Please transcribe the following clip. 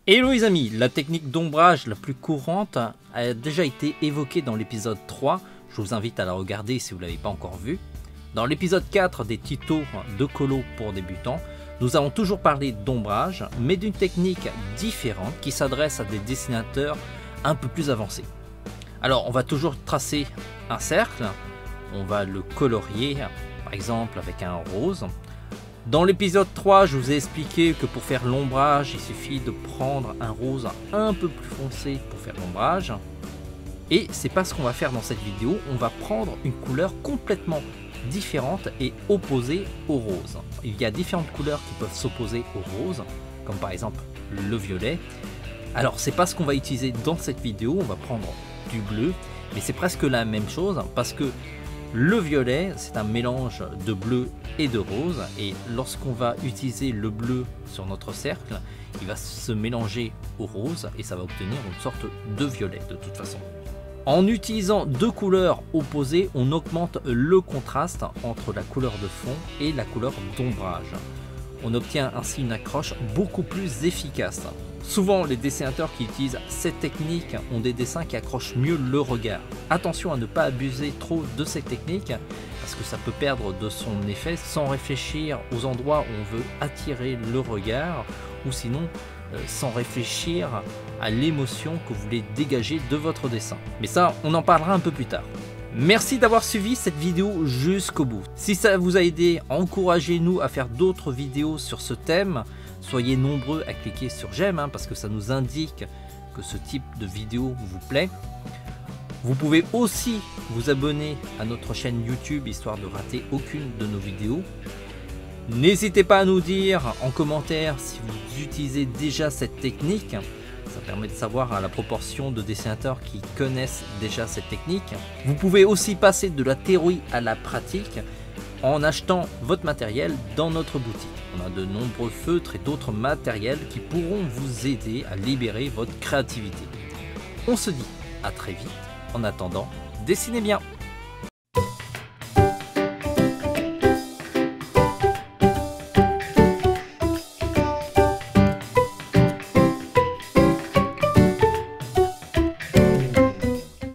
Hello les amis, la technique d'ombrage la plus courante a déjà été évoquée dans l'épisode 3, je vous invite à la regarder si vous ne l'avez pas encore vue. Dans l'épisode 4 des tutos de colo pour débutants, nous avons toujours parlé d'ombrage, mais d'une technique différente qui s'adresse à des dessinateurs un peu plus avancés. Alors on va toujours tracer un cercle, on va le colorier par exemple avec un rose. Dans l'épisode 3, je vous ai expliqué que pour faire l'ombrage, il suffit de prendre un rose un peu plus foncé pour faire l'ombrage. Et c'est pas ce qu'on va faire dans cette vidéo, on va prendre une couleur complètement différente et opposée au rose. Il y a différentes couleurs qui peuvent s'opposer au rose, comme par exemple le violet. Alors c'est pas ce qu'on va utiliser dans cette vidéo, on va prendre du bleu, mais c'est presque la même chose parce que le violet, c'est un mélange de bleu et de rose, et lorsqu'on va utiliser le bleu sur notre cercle, il va se mélanger au rose et ça va obtenir une sorte de violet de toute façon. En utilisant deux couleurs opposées, on augmente le contraste entre la couleur de fond et la couleur d'ombrage. On obtient ainsi une accroche beaucoup plus efficace. Souvent, les dessinateurs qui utilisent cette technique ont des dessins qui accrochent mieux le regard. Attention à ne pas abuser trop de cette technique parce que ça peut perdre de son effet sans réfléchir aux endroits où on veut attirer le regard ou sinon sans réfléchir à l'émotion que vous voulez dégager de votre dessin. Mais ça, on en parlera un peu plus tard. Merci d'avoir suivi cette vidéo jusqu'au bout. Si ça vous a aidé, encouragez-nous à faire d'autres vidéos sur ce thème. Soyez nombreux à cliquer sur j'aime parce que ça nous indique que ce type de vidéo vous plaît. Vous pouvez aussi vous abonner à notre chaîne YouTube histoire de rater aucune de nos vidéos. N'hésitez pas à nous dire en commentaire si vous utilisez déjà cette technique. Ça permet de savoir à la proportion de dessinateurs qui connaissent déjà cette technique. Vous pouvez aussi passer de la théorie à la pratique en achetant votre matériel dans notre boutique. On a de nombreux feutres et d'autres matériels qui pourront vous aider à libérer votre créativité. On se dit à très vite. En attendant, dessinez bien!